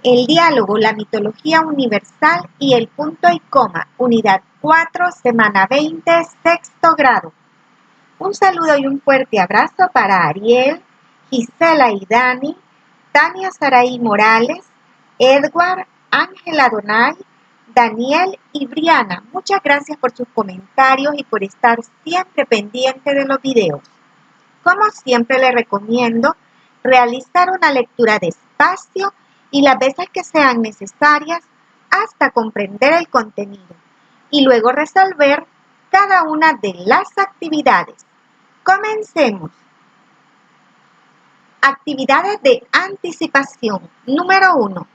El diálogo, la mitología universal y el punto y coma, unidad 4, semana 20, sexto grado. Un saludo y un fuerte abrazo para Ariel, Gisela y Dani, Tania Saraí Morales, Edward, Ángela Donay, Daniel y Briana. Muchas gracias por sus comentarios y por estar siempre pendiente de los videos. Como siempre les recomiendo realizar una lectura despacio y las veces que sean necesarias hasta comprender el contenido y luego resolver cada una de las actividades. Comencemos. Actividades de anticipación. Número 1.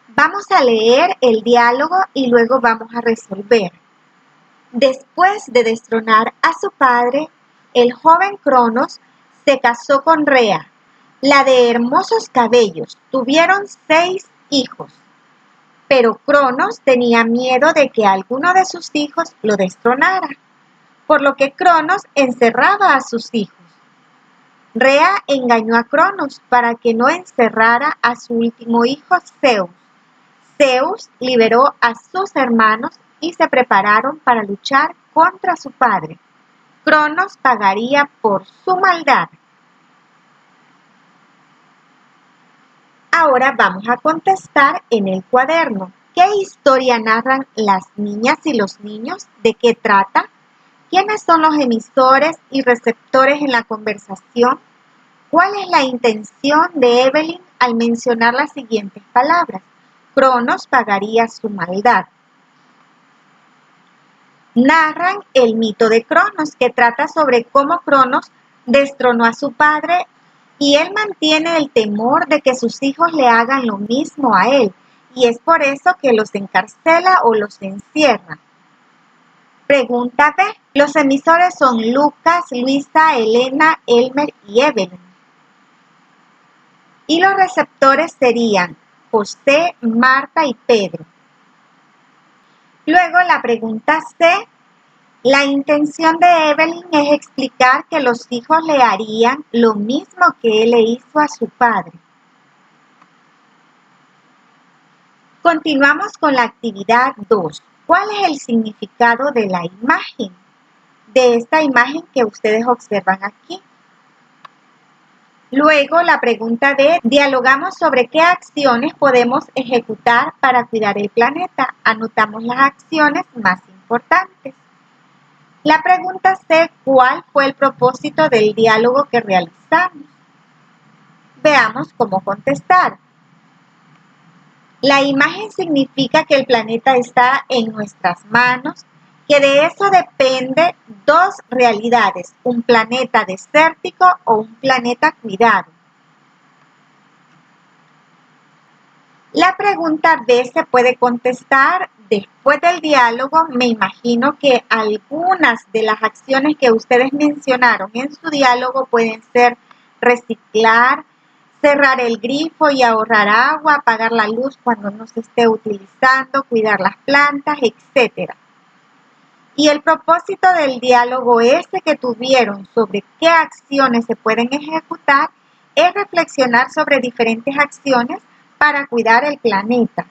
Vamos a leer el diálogo y luego vamos a resolver. Después de destronar a su padre, el joven Cronos se casó con Rea, la de hermosos cabellos. Tuvieron 6 hijos. Pero Cronos tenía miedo de que alguno de sus hijos lo destronara, por lo que Cronos encerraba a sus hijos. Rea engañó a Cronos para que no encerrara a su último hijo Zeus. Zeus liberó a sus hermanos y se prepararon para luchar contra su padre. Cronos pagaría por su maldad. Ahora vamos a contestar en el cuaderno. ¿Qué historia narran las niñas y los niños? ¿De qué trata? ¿Quiénes son los emisores y receptores en la conversación? ¿Cuál es la intención de Evelyn al mencionar las siguientes palabras? Cronos pagaría su maldad. Narran el mito de Cronos, que trata sobre cómo Cronos destronó a su padre y él mantiene el temor de que sus hijos le hagan lo mismo a él, y es por eso que los encarcela o los encierra. Pregunta B. Los emisores son Lucas, Luisa, Elena, Elmer y Evelyn. Y los receptores serían José, Marta y Pedro. Luego la pregunta C. La intención de Evelyn es explicar que los hijos le harían lo mismo que él le hizo a su padre. Continuamos con la actividad 2. ¿Cuál es el significado de la imagen? De esta imagen que ustedes observan aquí. Luego la pregunta D. Dialogamos sobre qué acciones podemos ejecutar para cuidar el planeta. Anotamos las acciones más importantes. La pregunta C. ¿Cuál fue el propósito del diálogo que realizamos? Veamos cómo contestar. La imagen significa que el planeta está en nuestras manos, que de eso depende dos realidades, un planeta desértico o un planeta cuidado. La pregunta B se puede contestar después del diálogo. Me imagino que algunas de las acciones que ustedes mencionaron en su diálogo pueden ser reciclar, cerrar el grifo y ahorrar agua, apagar la luz cuando no se esté utilizando, cuidar las plantas, etc. Y el propósito del diálogo ese que tuvieron sobre qué acciones se pueden ejecutar es reflexionar sobre diferentes acciones para cuidar el planeta.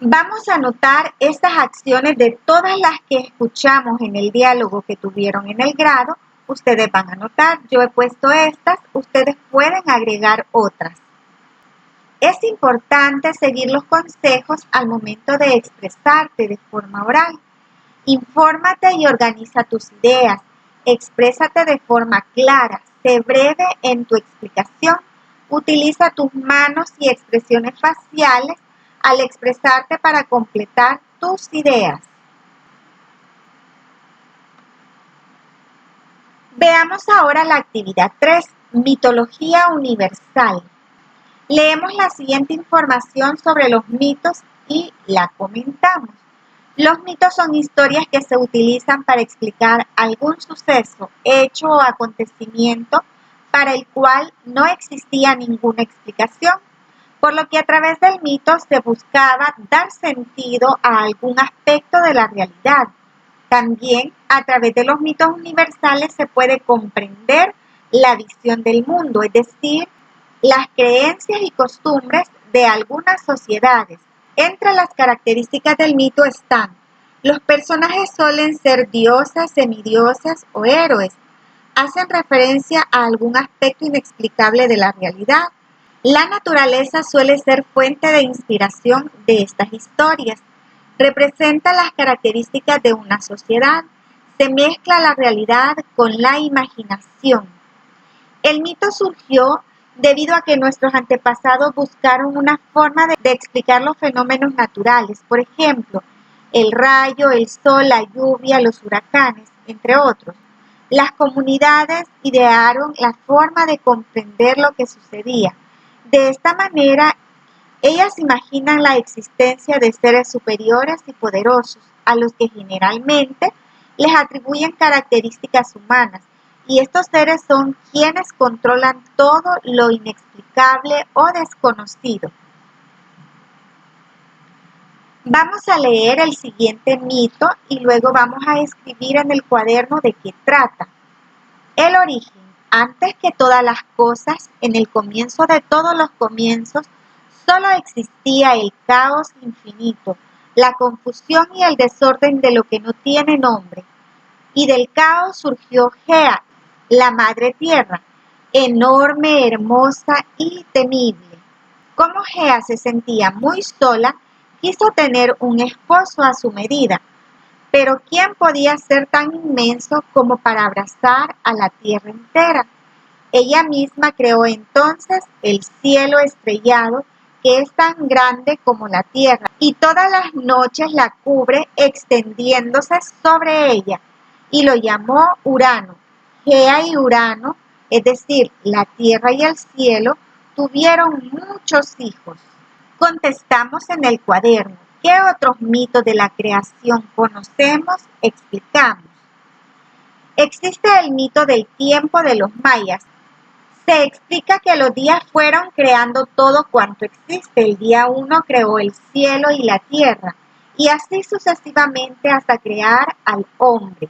Vamos a anotar estas acciones de todas las que escuchamos en el diálogo que tuvieron en el grado. Ustedes van a anotar, yo he puesto estas, ustedes pueden agregar otras. Es importante seguir los consejos al momento de expresarte de forma oral. Infórmate y organiza tus ideas. Exprésate de forma clara, sé breve en tu explicación. Utiliza tus manos y expresiones faciales al expresarte para completar tus ideas. Veamos ahora la actividad 3, mitología universal. Leemos la siguiente información sobre los mitos y la comentamos. Los mitos son historias que se utilizan para explicar algún suceso, hecho o acontecimiento para el cual no existía ninguna explicación, por lo que a través del mito se buscaba dar sentido a algún aspecto de la realidad. También a través de los mitos universales se puede comprender la visión del mundo, es decir, las creencias y costumbres de algunas sociedades. Entre las características del mito están: los personajes suelen ser diosas, semidiosas o héroes. Hacen referencia a algún aspecto inexplicable de la realidad. La naturaleza suele ser fuente de inspiración de estas historias. Representa las características de una sociedad. Se mezcla la realidad con la imaginación. El mito surgió debido a que nuestros antepasados buscaron una forma de explicar los fenómenos naturales, por ejemplo, el rayo, el sol, la lluvia, los huracanes, entre otros. Las comunidades idearon la forma de comprender lo que sucedía. De esta manera, ellas imaginan la existencia de seres superiores y poderosos, a los que generalmente les atribuyen características humanas, y estos seres son quienes controlan todo lo inexplicable o desconocido. Vamos a leer el siguiente mito y luego vamos a escribir en el cuaderno de qué trata. El origen. Antes que todas las cosas, en el comienzo de todos los comienzos, solo existía el caos infinito, la confusión y el desorden de lo que no tiene nombre. Y del caos surgió Gea, la madre tierra, enorme, hermosa y temible. Como Gea se sentía muy sola, quiso tener un esposo a su medida. Pero ¿quién podía ser tan inmenso como para abrazar a la tierra entera? Ella misma creó entonces el cielo estrellado, que es tan grande como la tierra, y todas las noches la cubre extendiéndose sobre ella, y lo llamó Urano. Gea y Urano, es decir, la tierra y el cielo, tuvieron muchos hijos. Contestamos en el cuaderno: ¿qué otros mitos de la creación conocemos? Explicamos. Existe el mito del tiempo de los mayas. Se explica que los días fueron creando todo cuanto existe. El día 1 creó el cielo y la tierra, y así sucesivamente hasta crear al hombre.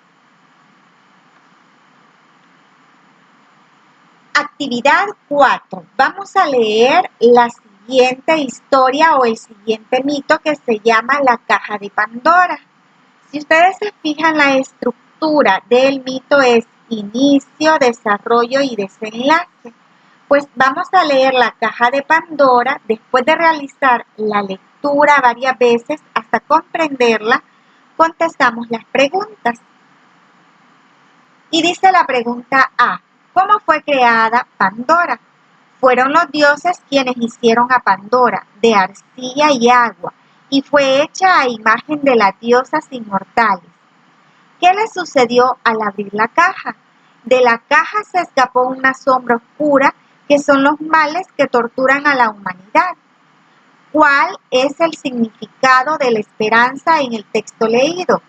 Actividad 4. Vamos a leer la siguiente historia o el siguiente mito, que se llama la caja de Pandora. Si ustedes se fijan, la estructura del mito es inicio, desarrollo y desenlace. Pues vamos a leer la caja de Pandora. Después de realizar la lectura varias veces hasta comprenderla, contestamos las preguntas. Y dice la pregunta A: ¿cómo fue creada Pandora? Fueron los dioses quienes hicieron a Pandora de arcilla y agua, y fue hecha a imagen de las diosas inmortales. ¿Qué le sucedió al abrir la caja? De la caja se escapó una sombra oscura, que son los males que torturan a la humanidad. ¿Cuál es el significado de la esperanza en el texto leído?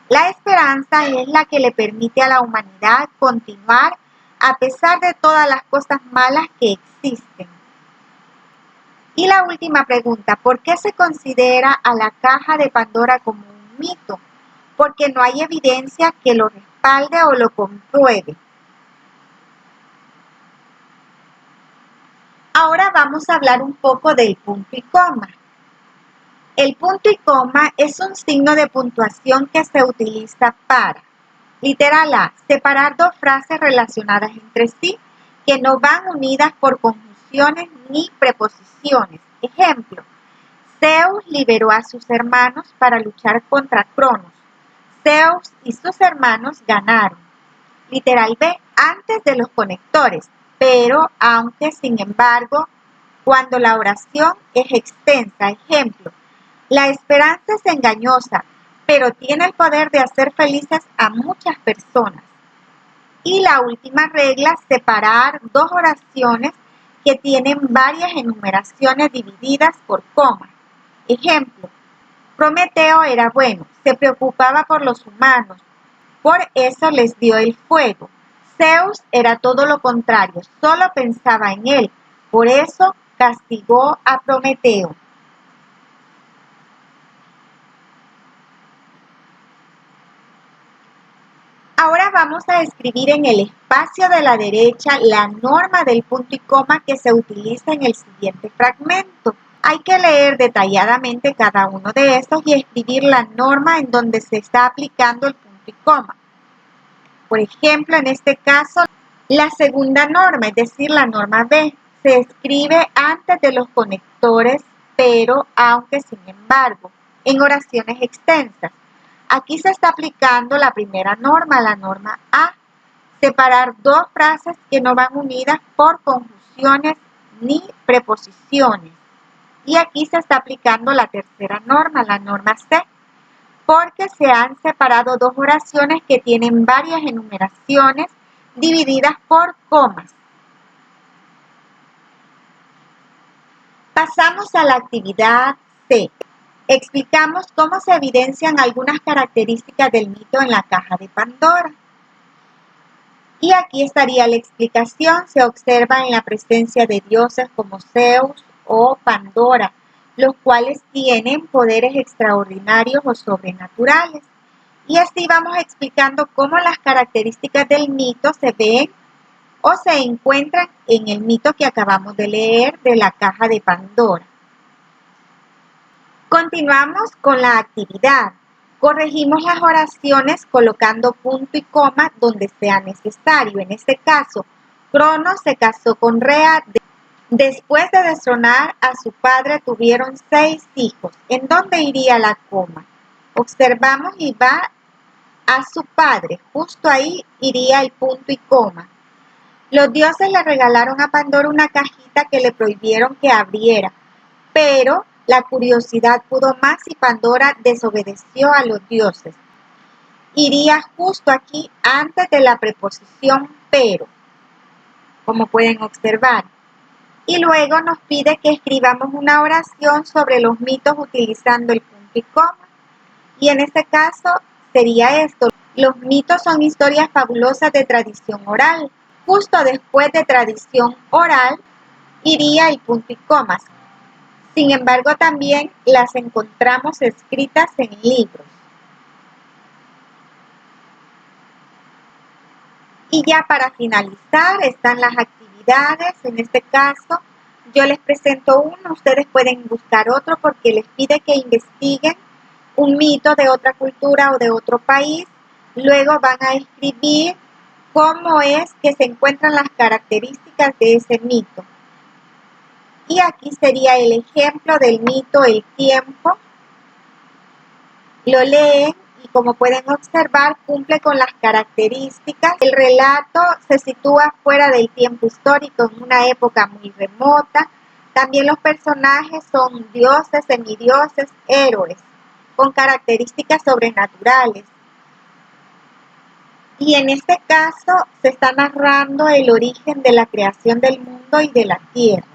La esperanza es la que le permite a la humanidad continuar a pesar de todas las cosas malas que existen. Y la última pregunta: ¿por qué se considera a la caja de Pandora como un mito? Porque no hay evidencia que lo respalde o lo compruebe. Ahora vamos a hablar un poco del punto y coma. El punto y coma es un signo de puntuación que se utiliza para: literal A, separar dos frases relacionadas entre sí que no van unidas por conjunciones ni preposiciones. Ejemplo: Zeus liberó a sus hermanos para luchar contra Cronos. Zeus y sus hermanos ganaron. Literal B, antes de los conectores, pero, aunque, sin embargo, cuando la oración es extensa. Ejemplo: la esperanza es engañosa, pero tiene el poder de hacer felices a muchas personas. Y la última regla: separar dos oraciones que tienen varias enumeraciones divididas por comas. Ejemplo: Prometeo era bueno, se preocupaba por los humanos, por eso les dio el fuego. Zeus era todo lo contrario, solo pensaba en él, por eso castigó a Prometeo. Ahora Ahora vamos a escribir en el espacio de la derecha la norma del punto y coma que se utiliza en el siguiente fragmento. Hay que leer detalladamente cada uno de estos y escribir la norma en donde se está aplicando el punto y coma. Por ejemplo, en este caso, la segunda norma, es decir, la norma B, se escribe antes de los conectores, pero, aunque, sin embargo, en oraciones extensas. Aquí se está aplicando la primera norma, la norma A, separar dos frases que no van unidas por conjunciones ni preposiciones. Y aquí se está aplicando la tercera norma, la norma C, porque se han separado dos oraciones que tienen varias enumeraciones divididas por comas. Pasamos a la actividad C. Explicamos cómo se evidencian algunas características del mito en la caja de Pandora. Y aquí estaría la explicación. Se observa en la presencia de dioses como Zeus o Pandora, los cuales tienen poderes extraordinarios o sobrenaturales. Y así vamos explicando cómo las características del mito se ven o se encuentran en el mito que acabamos de leer de la caja de Pandora. Continuamos con la actividad. Corregimos las oraciones colocando punto y coma donde sea necesario. En este caso, Cronos se casó con Rea. Después de destronar a su padre, tuvieron 6 hijos. ¿En dónde iría la coma? Observamos y va a su padre. Justo ahí iría el punto y coma. Los dioses le regalaron a Pandora una cajita que le prohibieron que abriera, pero la curiosidad pudo más y Pandora desobedeció a los dioses. Iría justo aquí antes de la preposición pero, como pueden observar. Y luego nos pide que escribamos una oración sobre los mitos utilizando el punto y coma. Y en este caso sería esto: los mitos son historias fabulosas de tradición oral. Justo después de tradición oral iría el punto y coma. Sin embargo, también las encontramos escritas en libros. Y ya para finalizar están las actividades. En este caso, yo les presento uno, ustedes pueden buscar otro porque les pide que investiguen un mito de otra cultura o de otro país. Luego van a escribir cómo es que se encuentran las características de ese mito. Y aquí sería el ejemplo del mito El Tiempo. Lo leen y, como pueden observar, cumple con las características. El relato se sitúa fuera del tiempo histórico, en una época muy remota. También los personajes son dioses, semidioses, héroes, con características sobrenaturales. Y en este caso se está narrando el origen de la creación del mundo y de la tierra.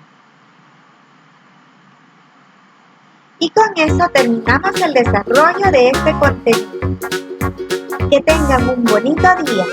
Y con eso terminamos el desarrollo de este contenido. Que tengan un bonito día.